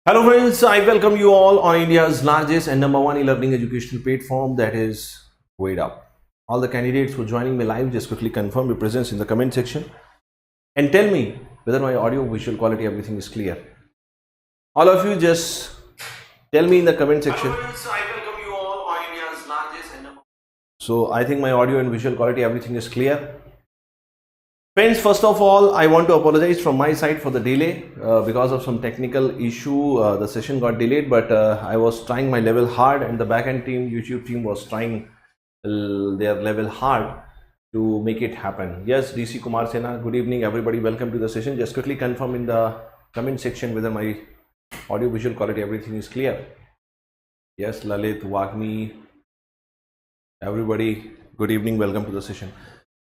Hello friends, I welcome you all on India's largest and number one e-learning educational platform, that is Gradeup. All the candidates who are joining me live, just quickly confirm your presence in the comment section and tell me whether my audio, visual quality, everything is clear. All of you just tell me in the comment section. Hello friends, I welcome you all on India's largest and number one. So I think my audio and visual quality, everything is clear. Friends, first of all, I want to apologize from my side for the delay because of some technical issue. The session got delayed, but I was trying my level hard, and the backend team, YouTube team, was trying their level hard to make it happen. Yes, DC Kumar Sena, good evening, everybody. Welcome to the session. Just quickly confirm in the comment section whether my audio, visual quality, everything is clear. Yes, Lalit, Wagni, everybody, good evening. Welcome to the session.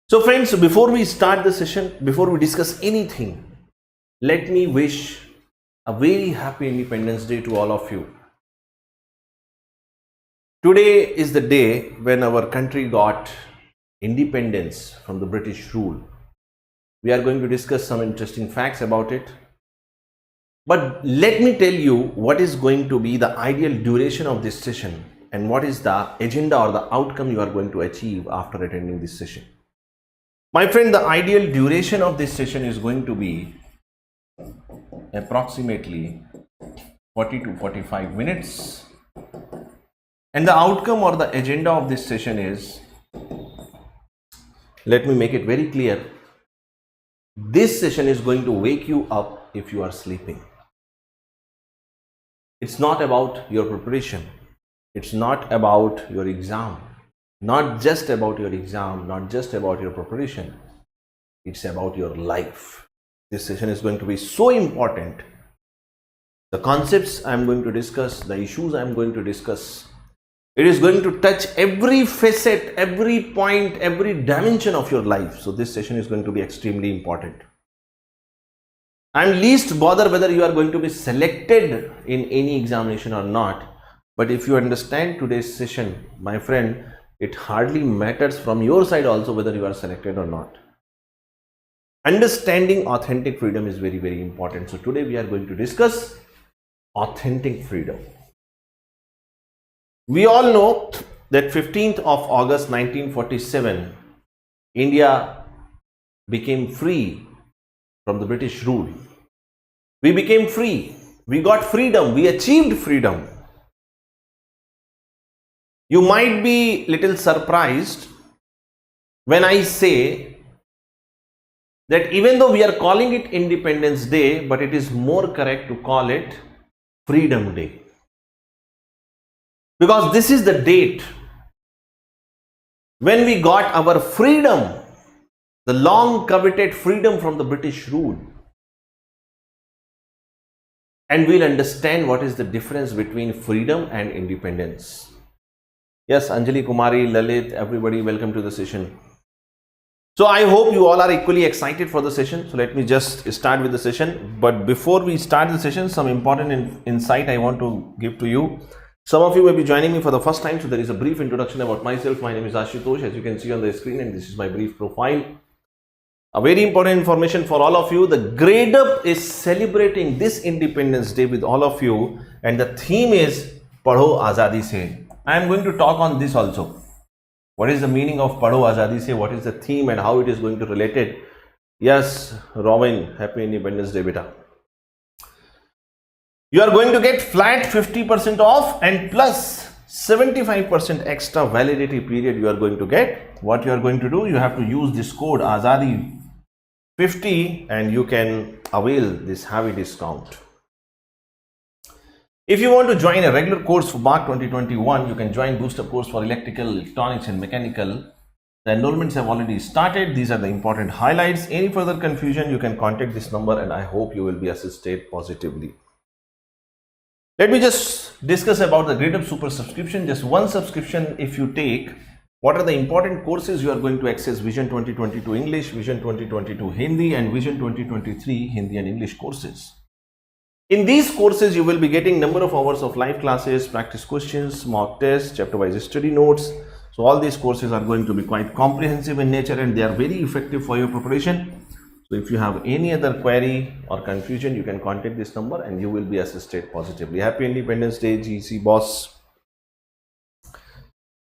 So friends, before we start the session, before we discuss anything, let me wish a very happy Independence Day to all of you. Today is the day when our country got independence from the British rule. We are going to discuss some interesting facts about it. But let me tell you what is going to be the ideal duration of this session and what is the agenda or the outcome you are going to achieve after attending this session. My friend, the ideal duration of this session is going to be approximately 40 to 45 minutes. And the outcome or the agenda of this session is, let me make it very clear, this session is going to wake you up if you are sleeping. It's not about your preparation. It's not about your exam. Not just about your exam, not just about your preparation, it's about your life. This session is going to be so important. The concepts I am going to discuss, the issues I am going to discuss, it is going to touch every facet, every point, every dimension of your life. So this session is going to be extremely important. I am least bothered whether you are going to be selected in any examination or not. But if you understand today's session, my friend, it hardly matters from your side also whether you are selected or not. Understanding authentic freedom is very, very important. So today we are going to discuss authentic freedom. We all know that 15th of August 1947, India became free from the British rule. We became free. We got freedom. We achieved freedom. You might be little surprised when I say that even though we are calling it Independence Day, but it is more correct to call it Freedom Day. Because this is the date when we got our freedom, the long coveted freedom from the British rule. And we'll understand what is the difference between freedom and independence. Yes, Anjali, Kumari, Lalit, everybody, welcome to the session. So I hope you all are equally excited for the session. So let me just start with the session. But before we start the session, some important insight I want to give to you. Some of you may be joining me for the first time. So there is a brief introduction about myself. My name is Ashutosh, as you can see on the screen, and this is my brief profile. A very important information for all of you. The Gradeup is celebrating this Independence Day with all of you. And the theme is Padho Azadi Se. I am going to talk on this also. What is the meaning of Padho Azadi Se? What is the theme and how it is going to relate it? Yes, Robin, happy Independence Day, beta. You are going to get flat 50% off and plus 75% extra validity period you are going to get. What you are going to do, you have to use this code Azadi50 and you can avail this heavy discount. If you want to join a regular course for March 2021, you can join booster course for electrical, electronics and mechanical. The enrollments have already started. These are the important highlights. Any further confusion, you can contact this number and I hope you will be assisted positively. Let me just discuss about the Gradeup Super subscription. Just one subscription if you take. What are the important courses you are going to access? Vision 2022 English, Vision 2022 Hindi and Vision 2023 Hindi and English courses. In these courses, you will be getting number of hours of live classes, practice questions, mock tests, chapter-wise study notes. So all these courses are going to be quite comprehensive in nature and they are very effective for your preparation. So if you have any other query or confusion, you can contact this number and you will be assisted positively. Happy Independence Day, GC boss.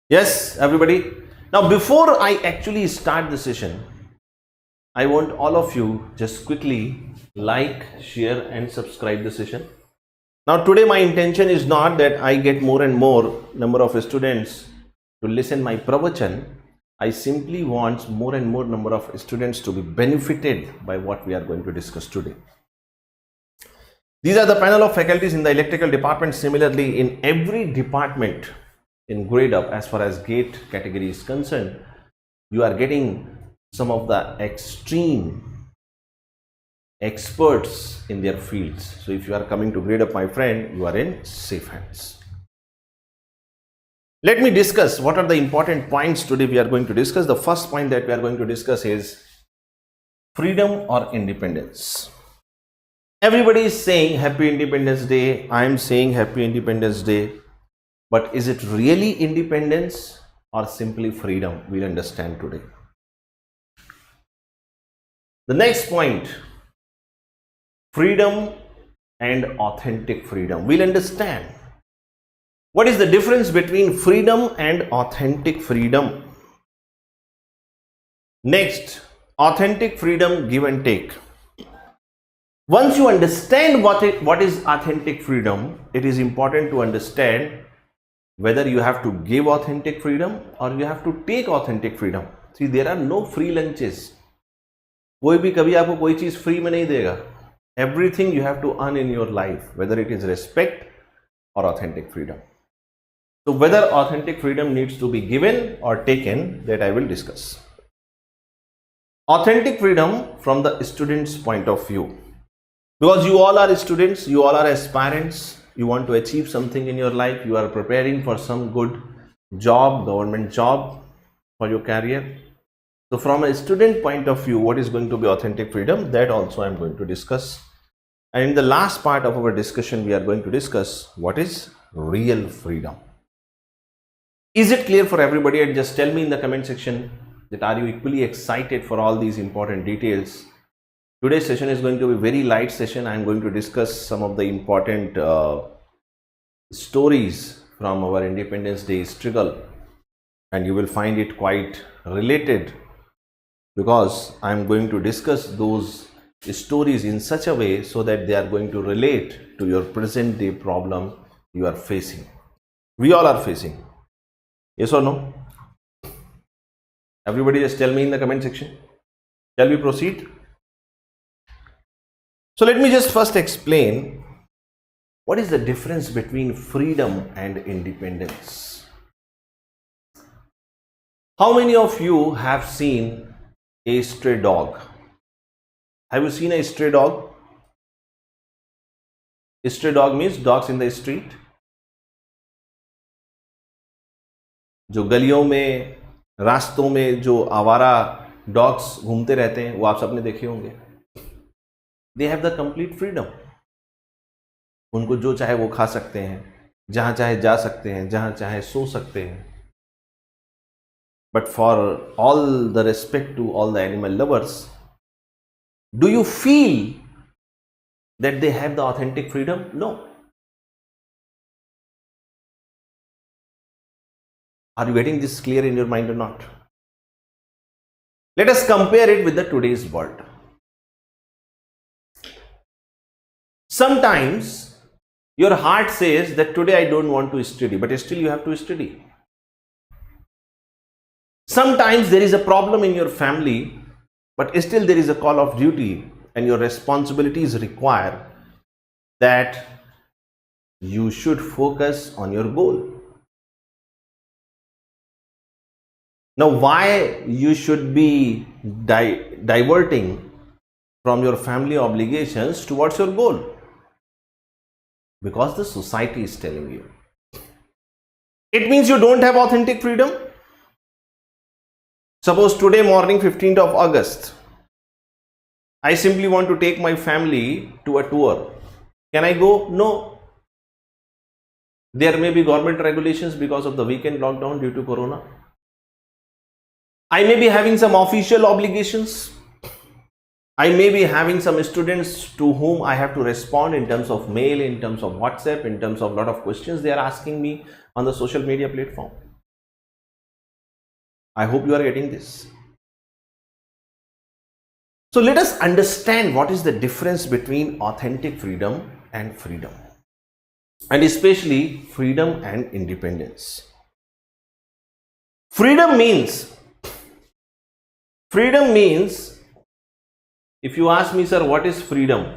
Yes, everybody. Now, before I actually start the session, I want all of you just quickly like, share and subscribe the session. Now, today my intention is not that I get more and more number of students to listen my pravachan. I simply want more and more number of students to be benefited by what we are going to discuss today. These are the panel of faculties in the electrical department. Similarly, in every department in Gradeup, as far as gate category is concerned, you are getting some of the extreme experts in their fields. So if you are coming to Gradeup, my friend, you are in safe hands. Let me discuss what are the important points today we are going to discuss. The first point that we are going to discuss is freedom or independence. Everybody is saying Happy Independence Day. I am saying Happy Independence Day. But is it really independence or simply freedom? We'll understand today. The next point, freedom and authentic freedom. We'll understand what is the difference between freedom and authentic freedom. Next, authentic freedom, give and take. Once you understand what is authentic freedom, it is important to understand whether you have to give authentic freedom or you have to take authentic freedom. See, there are no free lunches. कोई भी कभी आपको कोई चीज free में नहीं देगा. Everything you have to earn in your life, whether it is respect or authentic freedom. So whether authentic freedom needs to be given or taken, that I will discuss. Authentic freedom from the student's point of view. Because you all are students, you all are aspirants, you want to achieve something in your life, you are preparing for some good job, government job for your career. So from a student point of view, what is going to be authentic freedom? That also I am going to discuss. And in the last part of our discussion, we are going to discuss what is real freedom. Is it clear for everybody? And just tell me in the comment section that are you equally excited for all these important details. Today's session is going to be a very light session. I am going to discuss some of the important stories from our Independence Day struggle, and you will find it quite related because I am going to discuss those stories in such a way so that they are going to relate to your present day problem you are facing. We all are facing. Yes or no? Everybody just tell me in the comment section. Shall we proceed? So let me just first explain what is the difference between freedom and independence. How many of you have seen a stray dog? Have you seen a stray dog? A stray dog means dogs in the street. जो गलियों में, रास्तों में जो आवारा dogs घूमते रहते हैं, वो आप सबने देखे होंगे. They have the complete freedom. उनको जो चाहे वो खा सकते हैं, जहां चाहे जा सकते हैं, जहां चाहे सो सकते हैं. But for all the respect to all the animal lovers, do you feel that they have the authentic freedom? No. Are you getting this clear in your mind or not? Let us compare it with the today's world. Sometimes your heart says that today I don't want to study, but still you have to study. Sometimes there is a problem in your family, but still there is a call of duty and your responsibilities require that you should focus on your goal. Now, why you should be diverting from your family obligations towards your goal? Because the society is telling you. It means you don't have authentic freedom. Suppose today morning, 15th of August, I simply want to take my family to a tour. Can I go? No. There may be government regulations because of the weekend lockdown due to corona. I may be having some official obligations. I may be having some students to whom I have to respond in terms of mail, in terms of WhatsApp, in terms of a lot of questions they are asking me on the social media platform. I hope you are getting this. So let us understand what is the difference between authentic freedom and freedom, and especially freedom and independence. Freedom means, if you ask me, sir, what is freedom?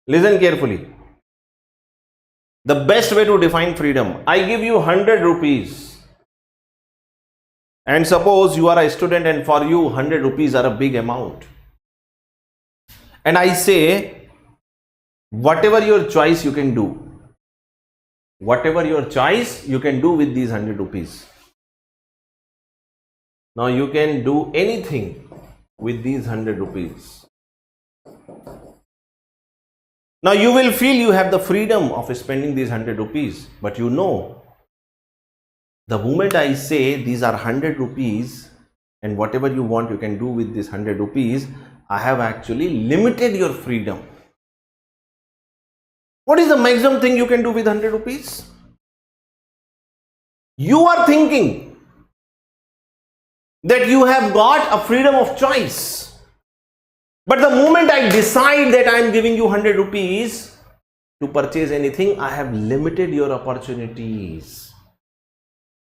Listen carefully. The best way to define freedom, I give you 100 rupees. And suppose you are a student and for you 100 rupees are a big amount. And I say, whatever your choice you can do. Whatever your choice you can do with these 100 rupees. Now you can do anything with these 100 rupees. Now you will feel you have the freedom of spending these 100 rupees, but you know, the moment I say these are 100 rupees and whatever you want you can do with this 100 rupees, I have actually limited your freedom. What is the maximum thing you can do with 100 rupees? You are thinking that you have got a freedom of choice. But the moment I decide that I am giving you 100 rupees to purchase anything, I have limited your opportunities.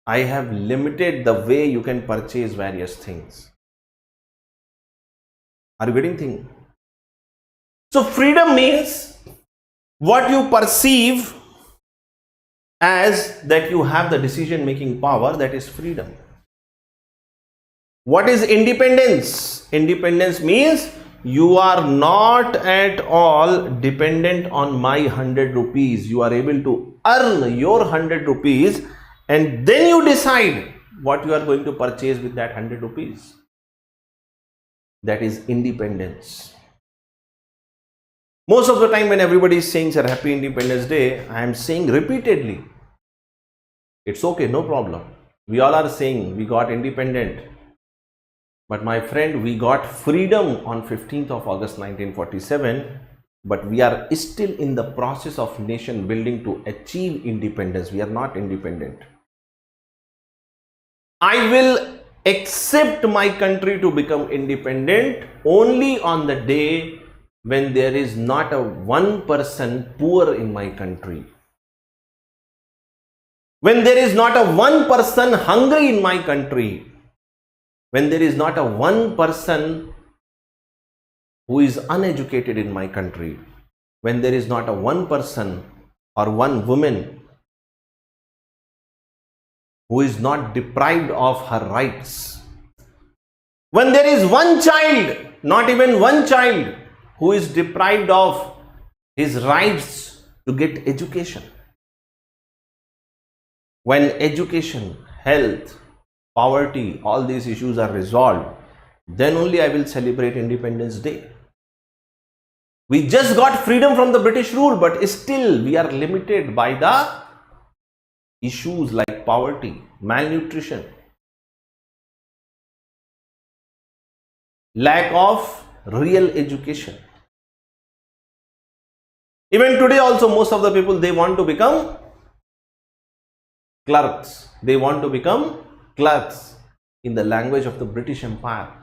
I have limited the way you can purchase various things. Are you getting thing? So freedom means what you perceive as that you have the decision making power, that is freedom. What is independence? Independence means you are not at all dependent on my 100 rupees. You are able to earn your 100 rupees and then you decide what you are going to purchase with that 100 rupees. That is independence. Most of the time when everybody is saying, sir, happy Independence Day, I am saying repeatedly, it's okay, no problem. We all are saying we got independent. But my friend, we got freedom on 15th of August 1947, but we are still in the process of nation building to achieve independence. We are not independent. I will accept my country to become independent only on the day when there is not a one person poor in my country. When there is not a one person hungry in my country. When there is not a one person who is uneducated in my country. When there is not a one person or one woman who is not deprived of her rights. When there is one child, not even one child, who is deprived of his rights to get education. When education, health, poverty, all these issues are resolved, then only I will celebrate Independence Day. We just got freedom from the British rule, but still we are limited by the issues like poverty, malnutrition, lack of real education. Even today also most of the people, they want to become clerks. They want to become clerks in the language of the British Empire.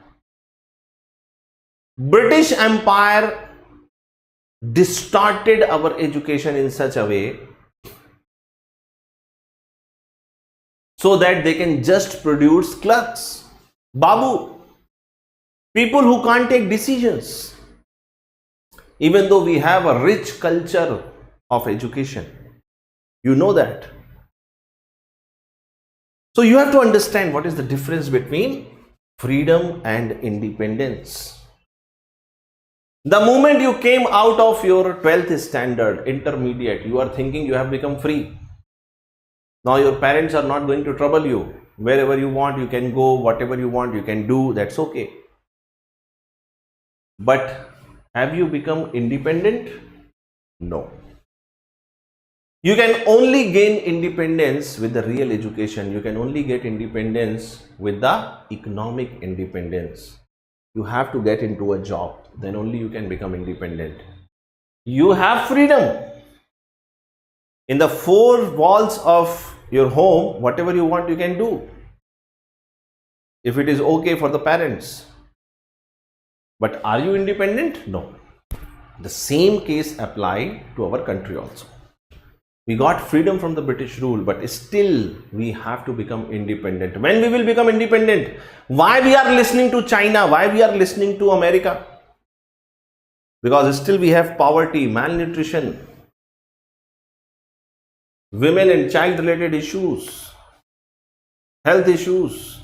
British Empire distorted our education in such a way so that they can just produce clerks, babu, people who can't take decisions. Even though we have a rich culture of education, you know that. So you have to understand what is the difference between freedom and independence. The moment you came out of your 12th standard, intermediate, you are thinking you have become free. Now your parents are not going to trouble you. Wherever you want, you can go. Whatever you want, you can do. That's okay. But have you become independent? No. You can only gain independence with the real education. You can only get independence with the economic independence. You have to get into a job, then only you can become independent. You have freedom. In the four walls of your home, whatever you want, you can do. If it is okay for the parents. But are you independent? No. The same case apply to our country also. We got freedom from the British rule, but still we have to become independent. When we will become independent? Why we are listening to China? Why we are listening to America? Because still we have poverty, malnutrition, women and child related issues, health issues.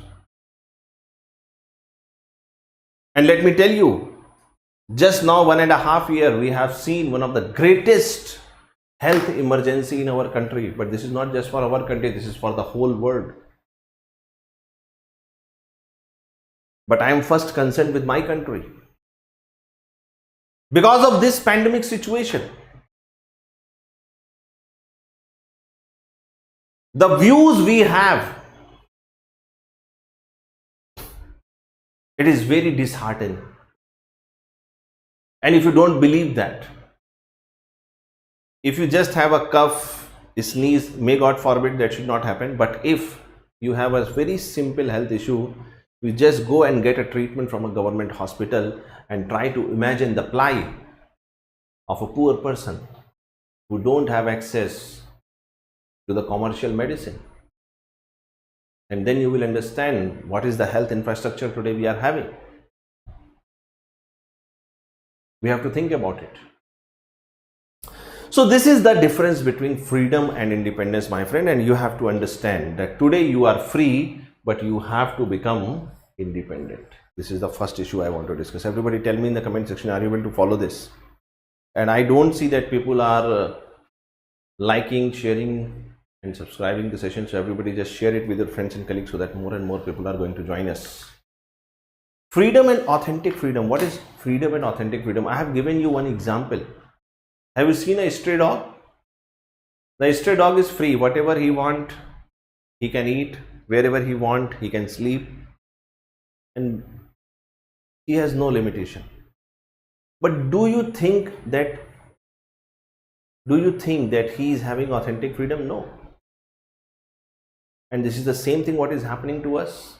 And let me tell you, just now 1.5 years, we have seen one of the greatest health emergency in our country. But this is not just for our country, this is for the whole world. But I am first concerned with my country. Because of this pandemic situation, the views we have, it is very disheartening. And if you don't believe that, if you just have a cough, sneeze, may God forbid that should not happen. But if you have a very simple health issue, you just go and get a treatment from a government hospital and try to imagine the plight of a poor person who don't have access to the commercial medicine. And then you will understand what is the health infrastructure today we are having. We have to think about it. So this is the difference between freedom and independence, my friend, and you have to understand that today you are free, but you have to become independent. This is the first issue I want to discuss. Everybody tell me in the comment section, are you able to follow this? And I don't see that people are liking, sharing and subscribing the session. So everybody just share it with your friends and colleagues so that more and more people are going to join us. Freedom and authentic freedom. What is freedom and authentic freedom? I have given you one example. Have you seen a stray dog? The stray dog is free. Whatever he want, he can eat. Wherever he want, he can sleep. And he has no limitation. But do you think that he is having authentic freedom? No. And this is the same thing what is happening to us.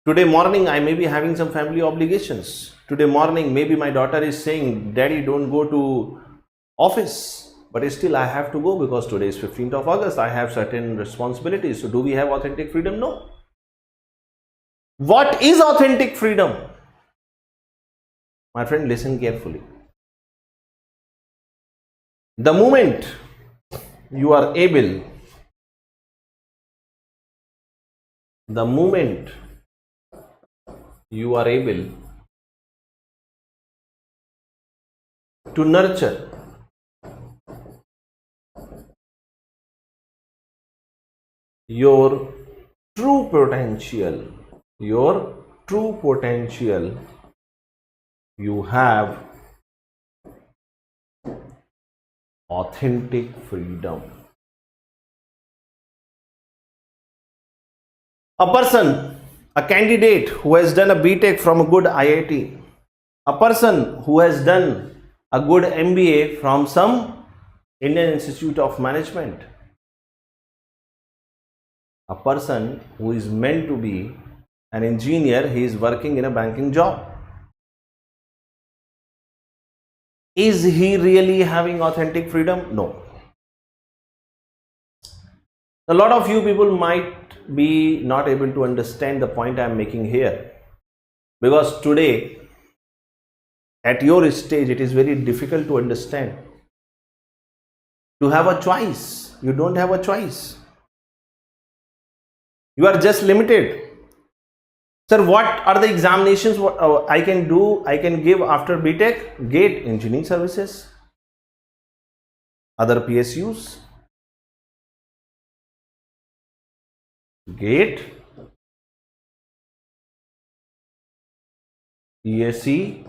Today morning, I may be having some family obligations. Today morning, maybe my daughter is saying, Daddy, don't go to office. But still I have to go because today is 15th of August. I have certain responsibilities. So do we have authentic freedom? No. What is authentic freedom? My friend, listen carefully. The moment you are able, to nurture your true potential, you have authentic freedom. A person, a candidate who has done a BTech from a good IIT, a person who has done a good MBA from some Indian Institute of Management, a person who is meant to be an engineer, he is working in a banking job. Is he really having authentic freedom? No. A lot of you people might be not able to understand the point I am making here, because today at your stage it is very difficult to understand. To have a choice, you don't have a choice. You are just limited. Sir, what are the examinations I can do, I can give after BTech? GATE, engineering services, other PSUs, GATE, ESE,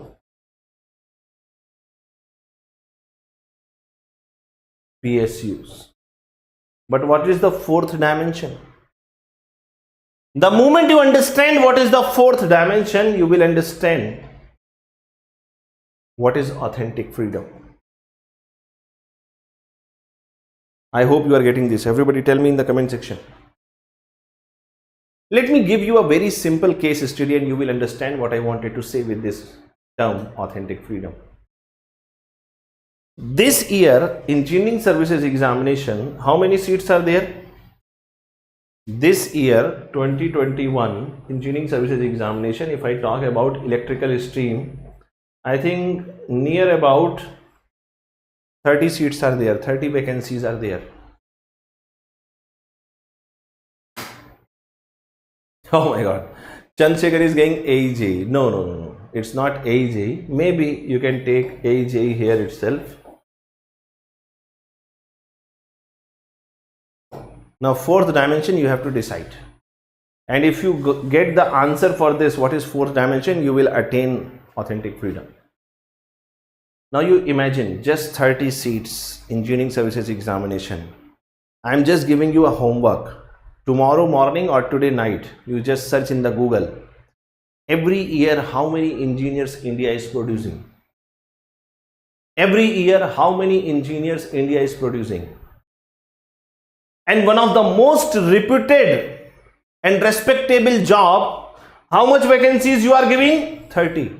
PSUs. But what is the fourth dimension? The moment you understand what is the fourth dimension, you will understand what is authentic freedom. I hope you are getting this. Everybody tell me in the comment section. Let me give you a very simple case study and you will understand what I wanted to say with this term authentic freedom. This year, engineering services examination, how many seats are there? This year, 2021 engineering services examination, if I talk about electrical stream, I think near about 30 seats are there, 30 vacancies are there. Oh my God, Chandrasekhar is going AEJ. No, it's not AEJ. Maybe you can take AEJ here itself. Now fourth dimension you have to decide, and if you get the answer for this, what is fourth dimension, you will attain authentic freedom. Now you imagine just 30 seats engineering services examination. I am just giving you a homework. Tomorrow morning or today night, you just search in the Google. Every year how many engineers India is producing? Every year how many engineers India is producing? And one of the most reputed and respectable job, how much vacancies you are giving? 30.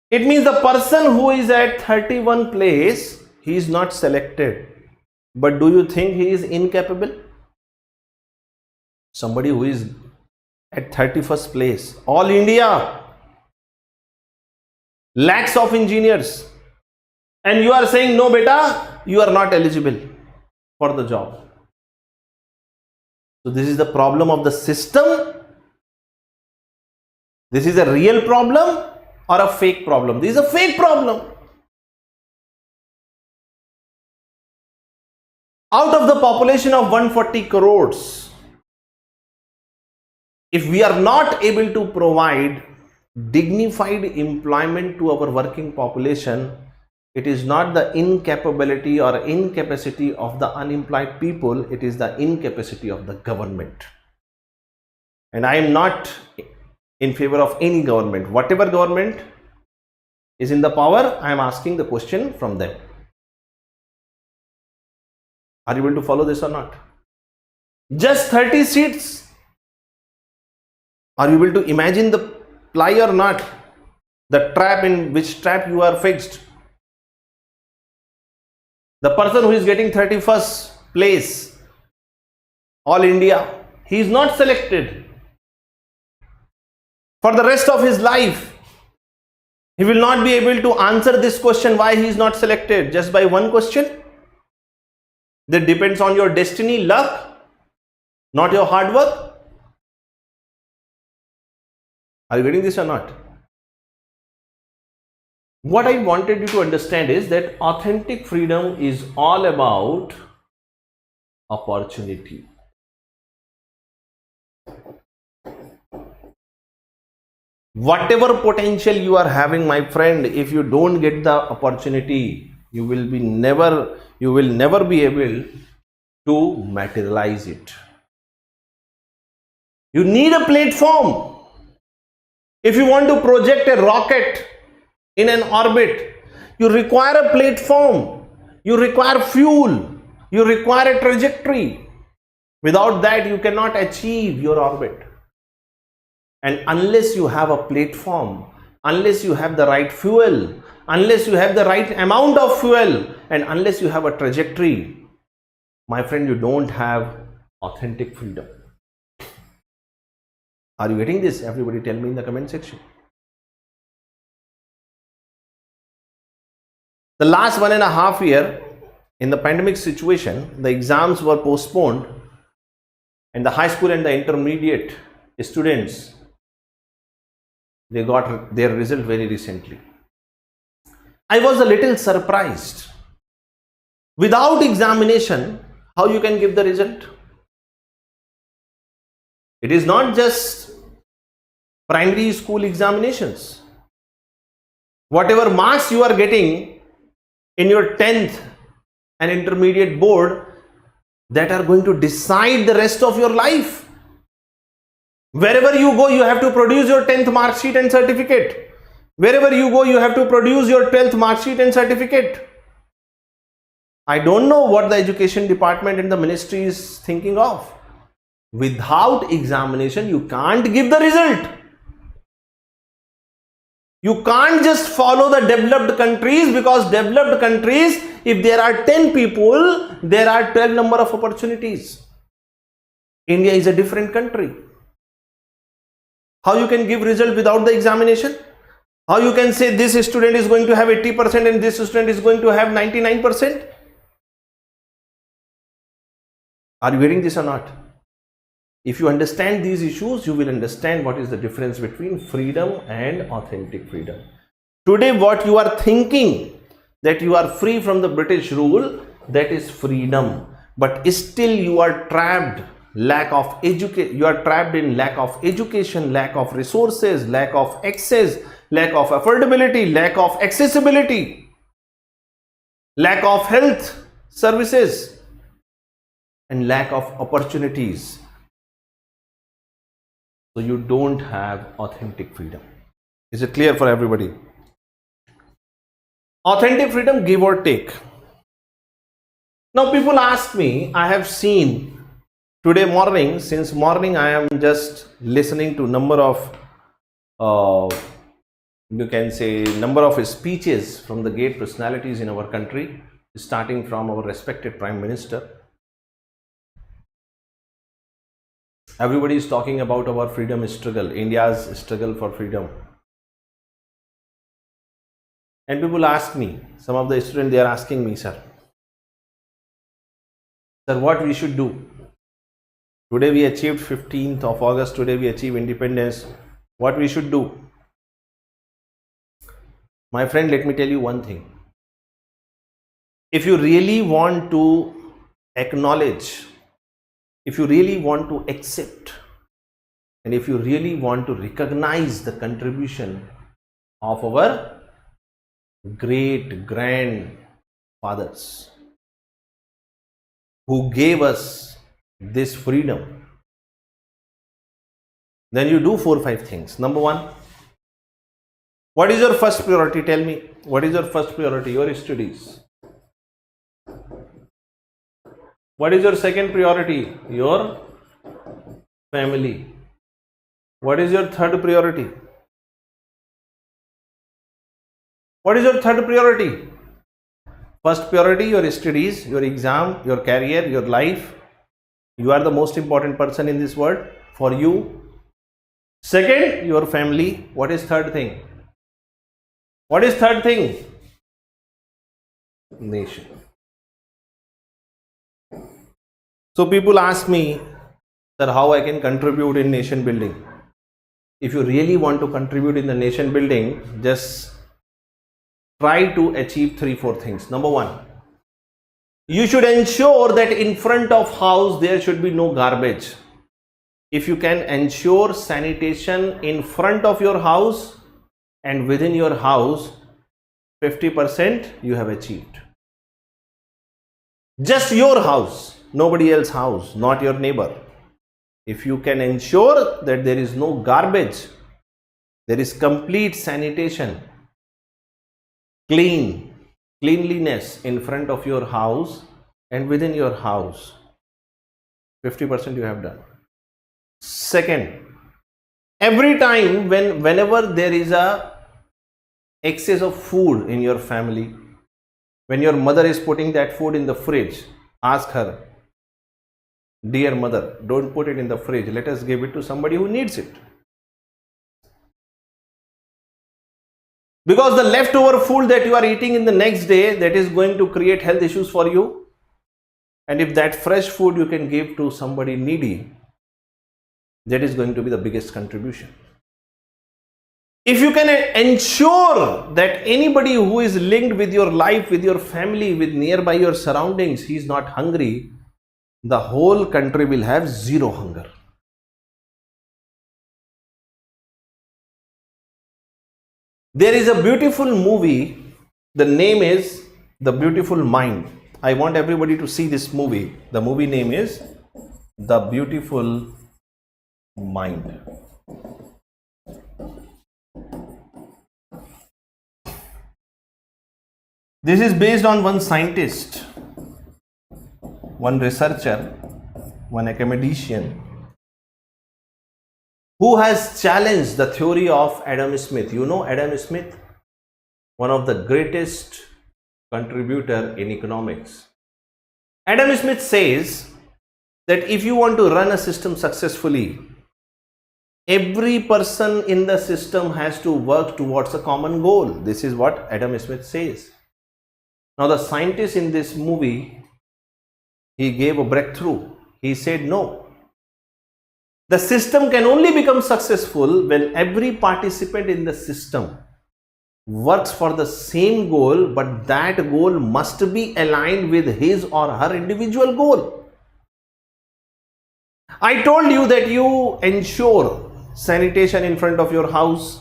It means the person who is at 31 place, he is not selected. But do you think he is incapable? Somebody who is at 31st place, all India, lakhs of engineers, and you are saying, no beta, you are not eligible for the job. So this is the problem of the system. This is a real problem or a fake problem? This is a fake problem. Out of the population of 140 crores, if we are not able to provide dignified employment to our working population, it is not the incapability or incapacity of the unemployed people, it is the incapacity of the government. And I am not in favor of any government. Whatever government is in the power, I am asking the question from them. Are you able to follow this or not? Just 30 seats. Are you able to imagine the ply or not? The trap, in which trap you are fixed. The person who is getting 31st place, all India, he is not selected. For the rest of his life, he will not be able to answer this question why he is not selected just by one question. That depends on your destiny, luck, not your hard work. Are you getting this or not? What I wanted you to understand is that authentic freedom is all about opportunity. Whatever potential you are having, my friend, if you don't get the opportunity, you will never be able to materialize it. You need a platform. If you want to project a rocket in an orbit, you require a platform, you require fuel, you require a trajectory. Without that, you cannot achieve your orbit. And unless you have a platform, unless you have the right fuel, unless you have the right amount of fuel, and unless you have a trajectory, my friend, you don't have authentic freedom. Are you getting this? Everybody tell me in the comment section. The last 1.5 years, in the pandemic situation, the exams were postponed and the high school and the intermediate students, they got their result very recently. I was a little surprised. Without examination, how you can give the result? It is not just primary school examinations. Whatever marks you are getting, in your 10th and intermediate board that are going to decide the rest of your life. Wherever you go, you have to produce your 10th mark sheet and certificate. Wherever you go, you have to produce your 12th mark sheet and certificate. I don't know what the education department and the ministry is thinking of. Without examination, you can't give the result. You can't just follow the developed countries, because developed countries, if there are 10 people, there are 12 number of opportunities. India is a different country. How you can give result without the examination? How you can say this student is going to have 80% and this student is going to have 99%? Are you getting this or not? If you understand these issues, you will understand what is the difference between freedom and authentic freedom. Today, what you are thinking, that you are free from the British rule, that is freedom. But still you are trapped. You are trapped in lack of education, lack of resources, lack of access, lack of affordability, lack of accessibility, lack of health services, and lack of opportunities. So you don't have authentic freedom. Is it clear for everybody? Authentic freedom, give or take. Now people ask me, I have seen today morning, since morning I am just listening to number of you can say number of speeches from the great personalities in our country, starting from our respected Prime Minister. Everybody is talking about our freedom struggle, India's struggle for freedom. And people ask me, some of the students, they are asking me, sir, what we should do? Today we achieved 15th of August, today we achieve independence. What we should do? My friend, let me tell you one thing. If you really want to acknowledge, if you really want to accept, and if you really want to recognize the contribution of our great grandfathers who gave us this freedom, then you do 4 or 5 things. Number 1, what is your first priority? Tell me, what is your first priority? Your studies. What is your second priority? Your family. What is your third priority? What is your third priority? First priority, your studies, your exam, your career, your life. You are the most important person in this world for you. Second, your family. What is third thing? What is third thing? Nation. So people ask me, sir, how I can contribute in nation building? If you really want to contribute in the nation building, just try to achieve 3 or 4 things. Number 1, you should ensure that in front of house there should be no garbage. If you can ensure sanitation in front of your house and within your house, 50% you have achieved. Just your house, nobody else's house, not your neighbor. If you can ensure that there is no garbage, there is complete sanitation, cleanliness in front of your house and within your house, 50% you have done. Second, every time whenever there is a excess of food in your family, when your mother is putting that food in the fridge, ask her, dear mother, don't put it in the fridge, let us give it to somebody who needs it. Because the leftover food that you are eating in the next day, that is going to create health issues for you. And if that fresh food you can give to somebody needy, that is going to be the biggest contribution. If you can ensure that anybody who is linked with your life, with your family, with nearby your surroundings, he is not hungry, the whole country will have zero hunger. There is a beautiful movie, the name is The Beautiful Mind. I want everybody to see this movie. The movie name is The Beautiful Mind. This is based on one scientist, one researcher, one academician who has challenged the theory of Adam Smith. You know Adam Smith, one of the greatest contributor in economics. Adam Smith says that if you want to run a system successfully, every person in the system has to work towards a common goal. This is what Adam Smith says. Now the scientist in this movie, he gave a breakthrough. He said no. The system can only become successful when every participant in the system works for the same goal, but that goal must be aligned with his or her individual goal. I told you that you ensure sanitation in front of your house,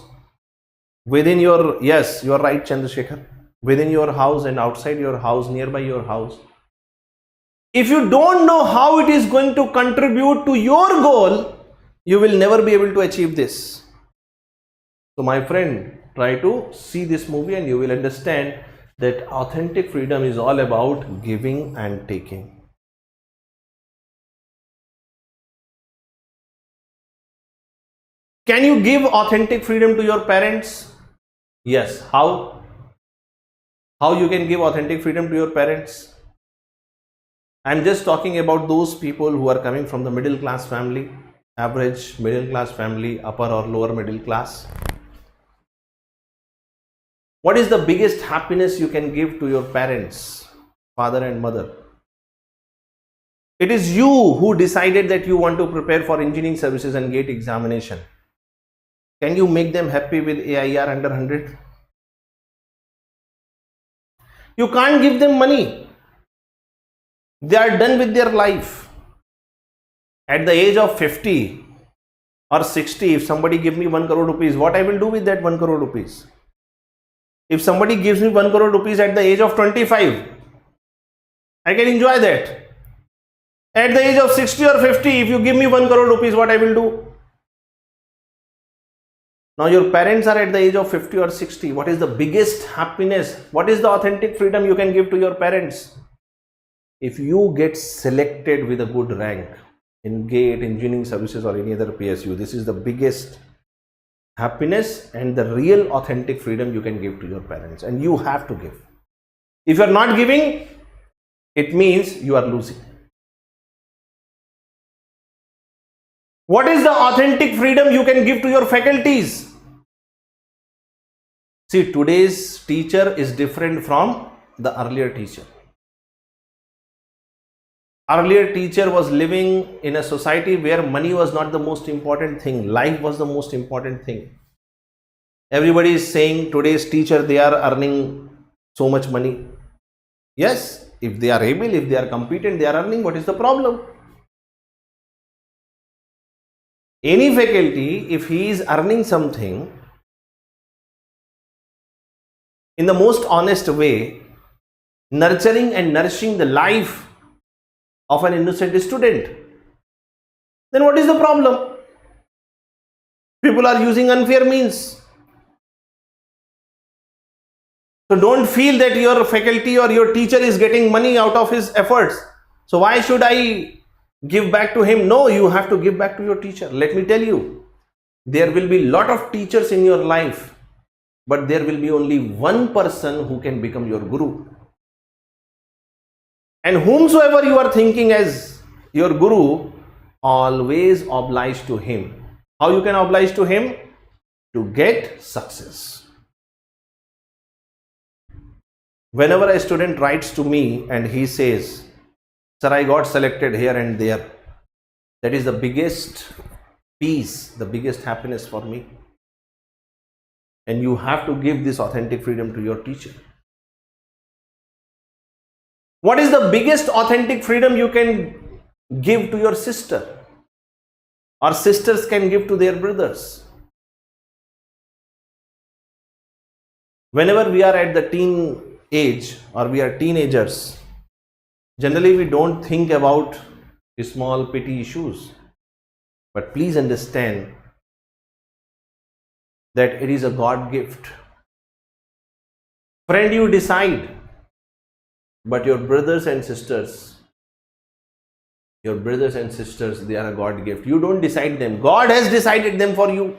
within your, yes, you are right, Chandrasekhar, within your house and outside your house, nearby your house. If you don't know how it is going to contribute to your goal, you will never be able to achieve this. So my friend, try to see this movie and you will understand that authentic freedom is all about giving and taking. Can you give authentic freedom to your parents? Yes. How? How you can give authentic freedom to your parents? I'm just talking about those people who are coming from the middle class family, average middle class family, upper or lower middle class. What is the biggest happiness you can give to your parents, father and mother? It is you who decided that you want to prepare for engineering services and gate examination. Can you make them happy with AIR under 100? You can't give them money. They are done with their life. At the age of 50 or 60, if somebody gives me 1 crore rupees, what I will do with that 1 crore rupees? If somebody gives me 1 crore rupees at the age of 25, I can enjoy that. At the age of 60 or 50, if you give me 1 crore rupees, what I will do? Now your parents are at the age of 50 or 60. What is the biggest happiness? What is the authentic freedom you can give to your parents? If you get selected with a good rank in GATE, engineering services or any other PSU, this is the biggest happiness and the real authentic freedom you can give to your parents, and you have to give. If you are not giving, it means you are losing. What is the authentic freedom you can give to your faculties? See, today's teacher is different from the earlier teacher. Earlier teacher was living in a society where money was not the most important thing. Life was the most important thing. Everybody is saying today's teacher, they are earning so much money. Yes, if they are able, if they are competent, they are earning. What is the problem? Any faculty, if he is earning something, in the most honest way, nurturing and nourishing the life of an innocent student, then what is the problem? People are using unfair means. So don't feel that your faculty or your teacher is getting money out of his efforts. So why should I give back to him? No, you have to give back to your teacher. Let me tell you, there will be a lot of teachers in your life, but there will be only one person who can become your guru. And whomsoever you are thinking as your guru, always oblige to him. How you can oblige to him? To get success. Whenever a student writes to me and he says, "Sir, I got selected here and there," that is the biggest peace, the biggest happiness for me. And you have to give this authentic freedom to your teacher. What is the biggest authentic freedom you can give to your sister, or sisters can give to their brothers? Whenever we are at the teen age or we are teenagers, generally we don't think about small petty issues. But please understand that it is a God gift. Friend, you decide, but your brothers and sisters, they are a God gift. You don't decide them. God has decided them for you.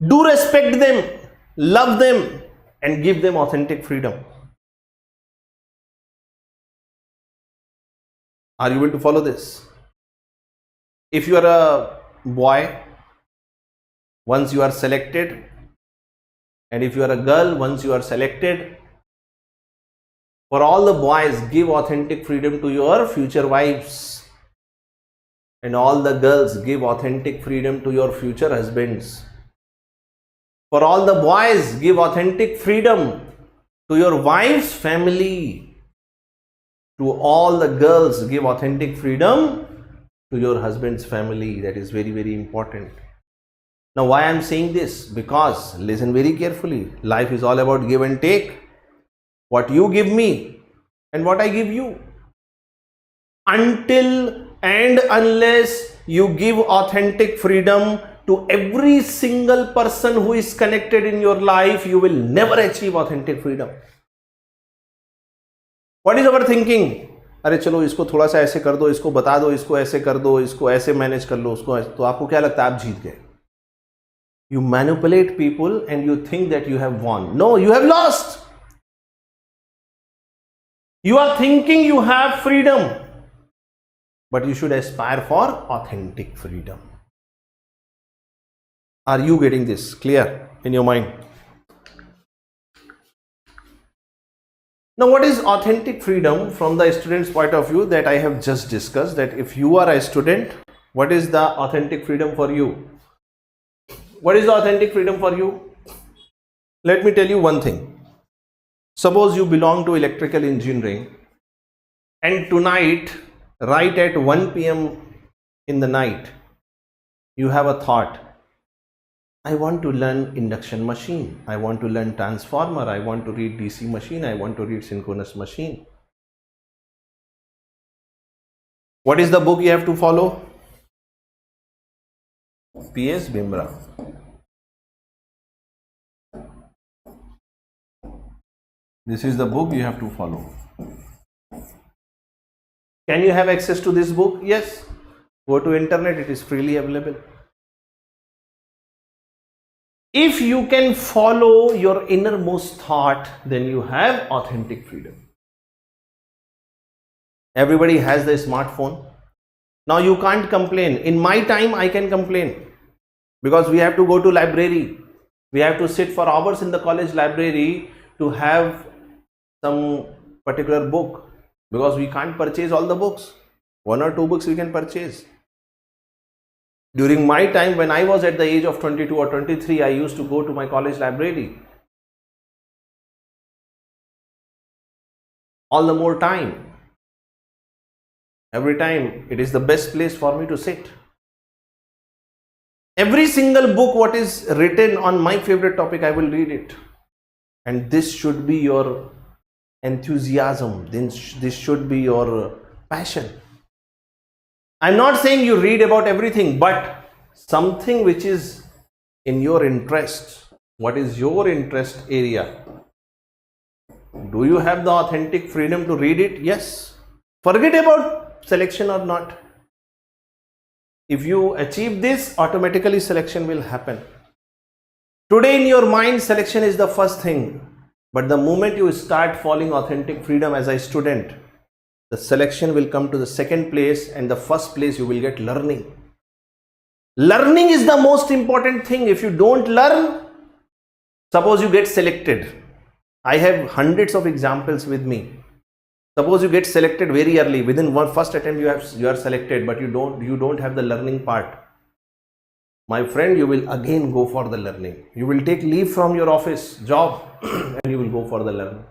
Do respect them, love them, and give them authentic freedom. Are you able to follow this? If you are a boy, once you are selected, and if you are a girl, once you are selected, for all the boys, give authentic freedom to your future wives. And all the girls, give authentic freedom to your future husbands. For all the boys, give authentic freedom to your wife's family. To all the girls, give authentic freedom to your husband's family. That is very, very important. Now, why I am saying this? Because, listen very carefully, life is all about give and take. What you give me and what I give you. Until and unless you give authentic freedom to every single person who is connected in your life, you will never achieve authentic freedom. What is our thinking? अरे चलो इसको थोड़ा सा ऐसे कर दो, इसको बता दो, इसको ऐसे कर दो, इसको ऐसे मैनेज कर लो, उसको तो आपको क्या लगता है आप जीत गए? You manipulate people and you think that you have won. No, you have lost. You are thinking you have freedom, but you should aspire for authentic freedom. Are you getting this clear in your mind? Now, what is authentic freedom from the student's point of view that I have just discussed? That if you are a student, what is the authentic freedom for you? What is the authentic freedom for you? Let me tell you one thing. Suppose you belong to electrical engineering and tonight, right at 1 p.m. in the night, you have a thought. I want to learn induction machine. I want to learn transformer. I want to read DC machine. I want to read synchronous machine. What is the book you have to follow? P.S. Bimra. This is the book you have to follow. Can you have access to this book? Yes. Go to internet, it is freely available. If you can follow your innermost thought, then you have authentic freedom. Everybody has the smartphone. Now you can't complain. In my time, I can complain because we have to go to library. We have to sit for hours in the college library to have some particular book because we can't purchase all the books. 1 or 2 books we can purchase. During my time, when I was at the age of 22 or 23, I used to go to my college library. All the more time. Every time, it is the best place for me to sit. Every single book what is written on my favorite topic, I will read it. And this should be your enthusiasm. This should be your passion. I'm not saying you read about everything, but something which is in your interest. What is your interest area? Do you have the authentic freedom to read it? Yes. Forget about selection or not. If you achieve this, automatically selection will happen. Today in your mind, selection is the first thing. But the moment you start following authentic freedom as a student, the selection will come to the second place, and the first place you will get learning. Learning is the most important thing. If you don't learn, suppose you get selected. I have hundreds of examples with me. Suppose you get selected very early, within one first attempt you are selected, but you don't have the learning part. My friend, you will again go for the learning. You will take leave from your office job and you will go for the learning.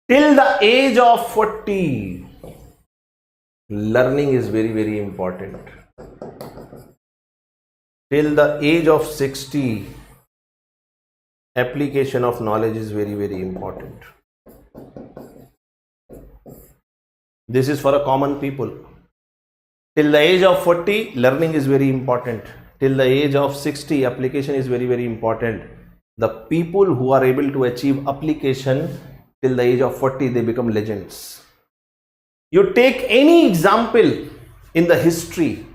Till the age of 40, learning is very, very important. Till the age of 60, application of knowledge is very, very important. This is for a common people. Till the age of 40, learning is very important. Till the age of 60, application is very, very important. The people who are able to achieve application till the age of 40, they become legends. You take any example in the history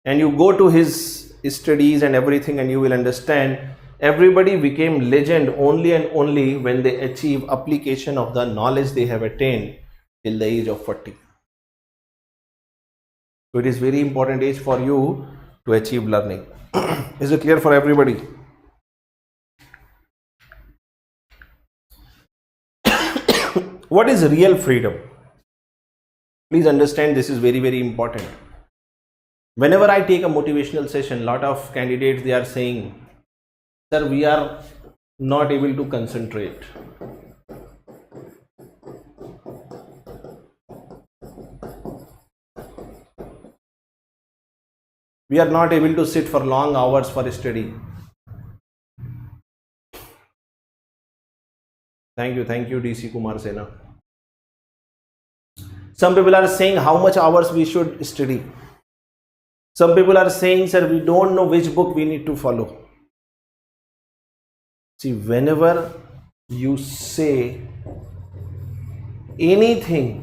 and you go to his studies and everything, and you will understand everybody became legend only and only when they achieve application of the knowledge they have attained till the age of 40. So it is very important age for you to achieve learning. Is it clear for everybody? What is real freedom? Please understand, this is very, very important. Whenever I take a motivational session, lot of candidates, they are saying, sir, we are not able to concentrate. We are not able to sit for long hours for study. Thank you, DC Kumar Sena. Some people are saying how much hours we should study. Some people are saying, sir, we don't know which book we need to follow. See, whenever you say anything,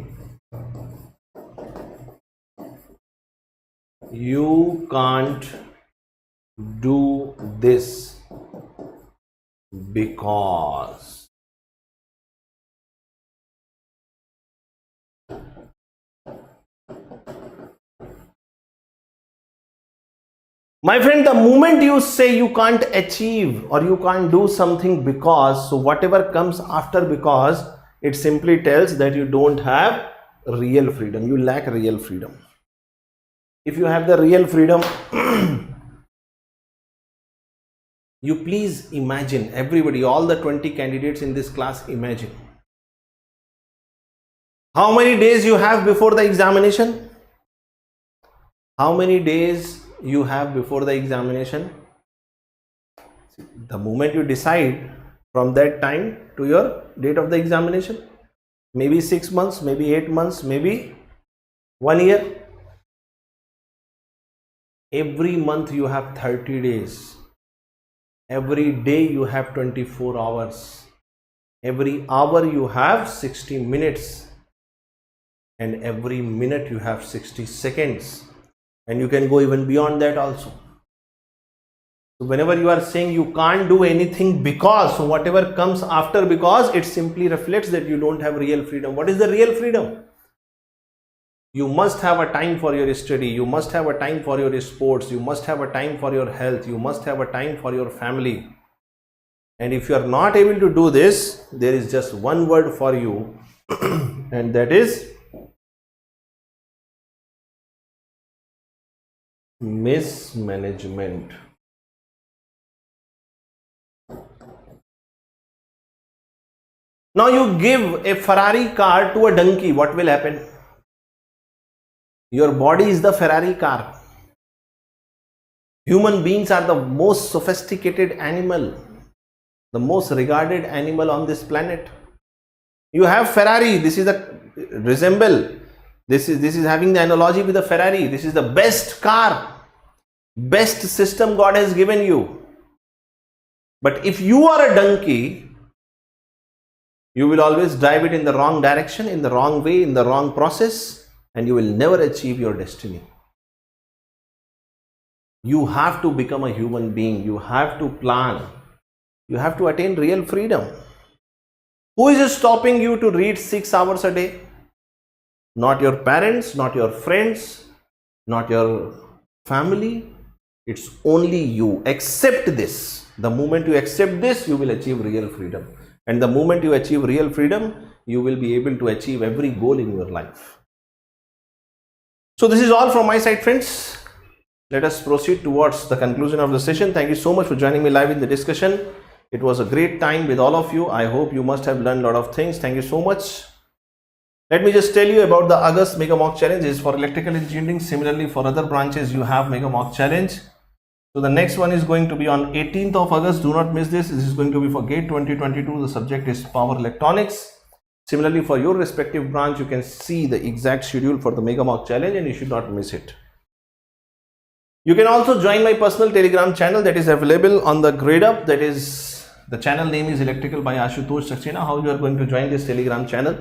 you can't do this because. My friend, the moment you say you can't achieve or you can't do something because, so whatever comes after because, it simply tells that you don't have real freedom. You lack real freedom. If you have the real freedom, you please imagine, everybody, all the 20 candidates in this class, imagine. How many days you have before the examination? How many days you have before the examination? The moment you decide, from that time to your date of the examination, maybe 6 months, maybe 8 months, maybe 1 year. Every month you have 30 days. Every day you have 24 hours. Every hour you have 60 minutes. And every minute you have 60 seconds. And you can go even beyond that also. So whenever you are saying you can't do anything because, so whatever comes after because, it simply reflects that you don't have real freedom. What is the real freedom? You must have a time for your study. You must have a time for your sports. You must have a time for your health. You must have a time for your family. And if you are not able to do this, there is just one word for you, and that is mismanagement. Now you give a Ferrari car to a donkey, what will happen? Your body is the Ferrari car. Human beings are the most sophisticated animal, the most regarded animal on this planet. You have Ferrari, this is the resemble. This is having the analogy with the Ferrari. This is the best car, best system God has given you. But if you are a donkey, you will always drive it in the wrong direction, in the wrong way, in the wrong process, and you will never achieve your destiny. You have to become a human being. You have to plan. You have to attain real freedom. Who is stopping you to read 6 hours a day? Not your parents, not your friends, not your family. It's only you. Accept this. The moment you accept this, you will achieve real freedom. And the moment you achieve real freedom, you will be able to achieve every goal in your life. So this is all from my side, friends. Let us proceed towards the conclusion of the session. Thank you so much for joining me live in the discussion. It was a great time with all of you. I hope you must have learned a lot of things. Thank you so much. Let me just tell you about the August Mega Mock Challenge. Is for electrical engineering. Similarly, for other branches, you have Mega Mock Challenge. So the next one is going to be on 18th of August. Do not miss this. This is going to be for GATE 2022. The subject is power electronics. Similarly, for your respective branch, you can see the exact schedule for the Mega Mock Challenge and you should not miss it. You can also join my personal Telegram channel that is available on the Gradeup. That is, the channel name is Electrical by Ashutosh Saxena. How you are going to join this Telegram channel?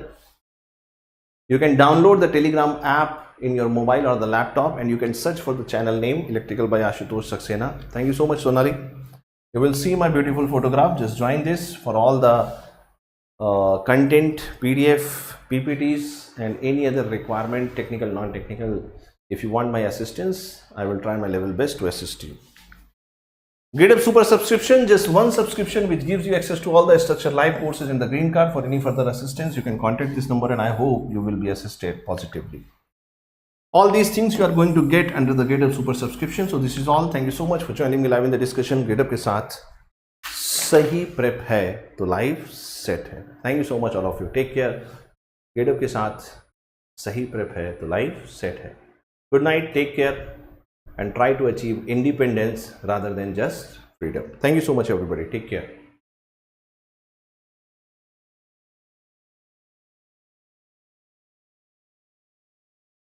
You can download the Telegram app in your mobile or the laptop and you can search for the channel name Electrical by Ashutosh Saxena. Thank you so much, Sonali. You will see my beautiful photograph. Just join this for all the content, PDF, PPTs and any other requirement, technical, non-technical. If you want my assistance, I will try my level best to assist you. Gradeup Super subscription, just one subscription which gives you access to all the structured live courses in the green card. For any further assistance, you can contact this number and I hope you will be assisted positively. All these things you are going to get under the Gradeup Super subscription. So this is all. Thank you so much for joining me live in the discussion. Gradeup के साथ सही prep है तो live set है. Thank you so much all of you. Take care. Gradeup के साथ सही prep है तो live set है. Good night. Take care and try to achieve independence rather than just freedom. Thank you so much everybody. Take care.